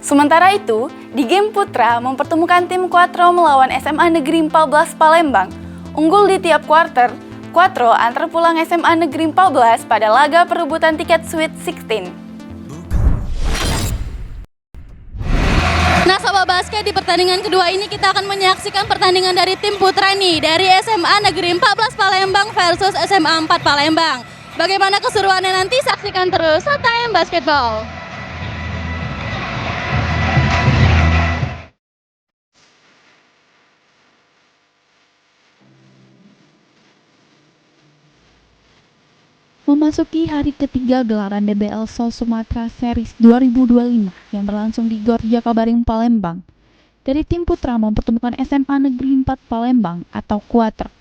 Sementara itu, di game putra mempertemukan tim Quattro melawan SMA Negeri 14 Palembang. Unggul di tiap kuarter, Quattro antar pulang SMA Negeri 14 pada laga perebutan tiket Sweet 16. Nah Sobat Basket, di pertandingan kedua ini kita akan menyaksikan pertandingan dari tim putra nih, dari SMA Negeri 14 Palembang versus SMA 4 Palembang. Bagaimana keseruannya nanti, saksikan terus Time Basketball. Memasuki hari ketiga gelaran DBL Sol Sumatera Series 2025 yang berlangsung di Gor Jakabaring, Palembang. Dari tim putra mempertemukan SMA Negeri 4 Palembang atau Quattro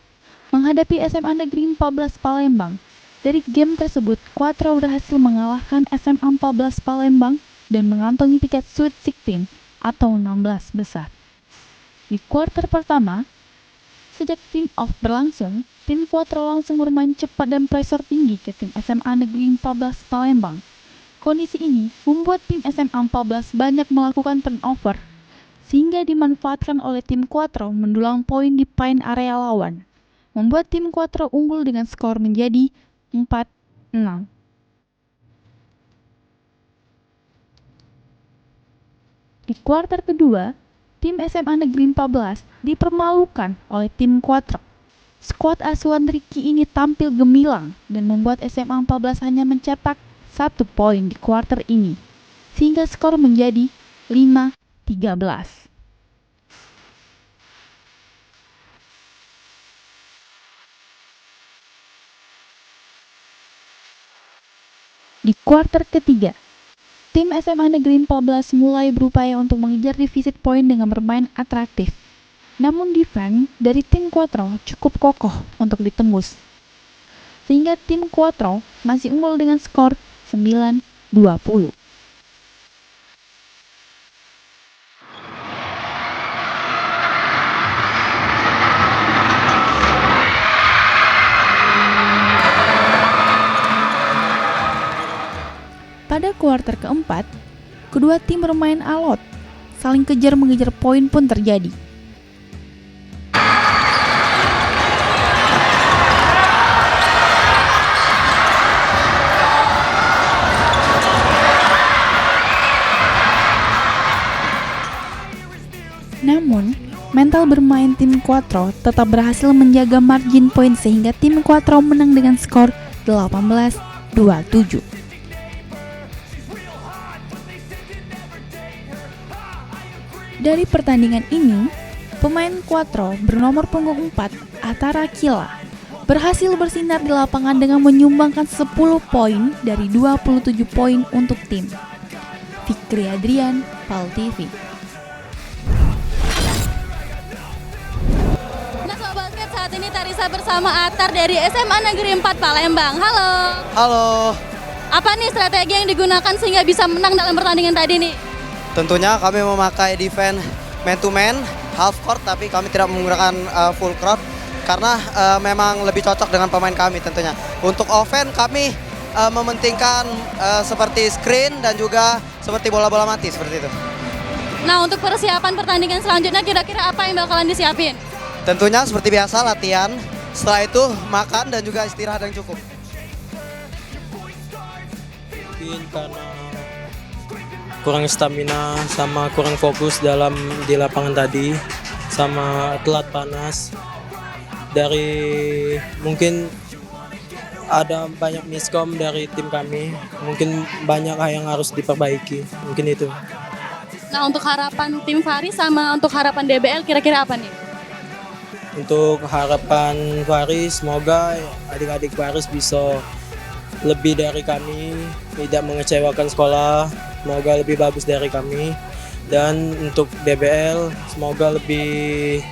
menghadapi SMA Negeri 14 Palembang. Dari game tersebut, Quattro berhasil mengalahkan SMA 14 Palembang dan mengantongi tiket Sweet 16 atau 16 besar. Di kuarter pertama, sejak tim off berlangsung, tim Quattro langsung bermain cepat dan pressure tinggi ke tim SMA Negeri 14 Palembang. Kondisi ini membuat tim SMA 14 banyak melakukan turnover, sehingga dimanfaatkan oleh tim Quattro mendulang poin di paint area lawan, membuat tim Quattro unggul dengan skor menjadi 4-6. Di kuarter kedua, tim SMA Negeri 14 dipermalukan oleh tim Quattro. Skuad asuhan Ricky ini tampil gemilang dan membuat SMA 14 hanya mencetak 1 poin di kuarter ini, sehingga skor menjadi 5-13. Di kuarter ketiga, tim SMA Negeri 14 mulai berupaya untuk mengejar defisit poin dengan bermain atraktif. Namun defense dari tim Quattro cukup kokoh untuk ditembus, sehingga tim Quattro masih unggul dengan skor 9-20. Pada kuarter keempat, kedua tim bermain alot, saling kejar mengejar poin pun terjadi. Namun, mental bermain tim Quattro tetap berhasil menjaga margin poin sehingga tim Quattro menang dengan skor 18-27. Dari pertandingan ini, pemain Quattro bernomor punggung 4, Atara Kila, berhasil bersinar di lapangan dengan menyumbangkan 10 poin dari 27 poin untuk tim. Fikri Adrian, PAL TV. Saat ini Tarisa bersama Atar dari SMA Negeri 4 Palembang. Halo. Halo, Apa nih strategi yang digunakan sehingga bisa menang dalam pertandingan tadi nih? tentunya kami memakai defense man to man, half court, tapi kami tidak menggunakan full court karena memang lebih cocok dengan pemain kami tentunya. Untuk offense kami mementingkan seperti screen dan juga seperti bola-bola mati seperti itu. Nah, untuk persiapan pertandingan selanjutnya kira-kira apa yang bakalan disiapin? Tentunya seperti biasa latihan, setelah itu makan dan juga istirahat yang cukup. Mungkin karena kurang stamina sama kurang fokus di lapangan tadi, sama telat panas. Dari mungkin ada banyak miskom dari tim kami, mungkin banyak yang harus diperbaiki, mungkin itu. Nah, untuk harapan tim Faris sama untuk harapan DBL kira-kira apa nih? Untuk harapan Faris, semoga adik-adik Faris bisa lebih dari kami, tidak mengecewakan sekolah, semoga lebih bagus dari kami. Dan untuk DBL, semoga lebih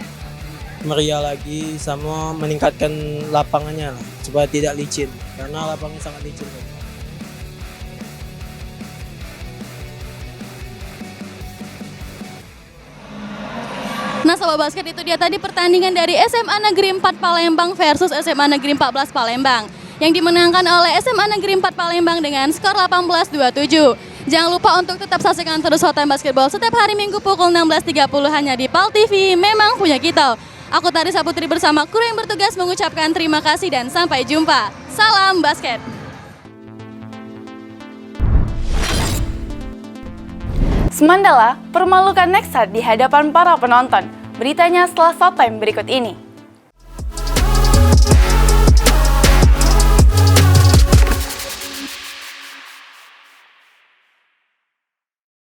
meriah lagi sama meningkatkan lapangannya lah, supaya tidak licin, karena lapangannya sangat licin. Nah Sobat Basket, itu dia tadi pertandingan dari SMA Negeri 4 Palembang versus SMA Negeri 14 Palembang yang dimenangkan oleh SMA Negeri 4 Palembang dengan skor 18-27. Jangan lupa untuk tetap saksikan terus Hot Time Basketball setiap hari Minggu pukul 16.30 hanya di PAL TV, memang punya kita. Aku Tarisa Putri bersama kru yang bertugas mengucapkan terima kasih dan sampai jumpa. Salam basket! Semandala permalukan Nexat di hadapan para penonton. Beritanya setelah showtime berikut ini.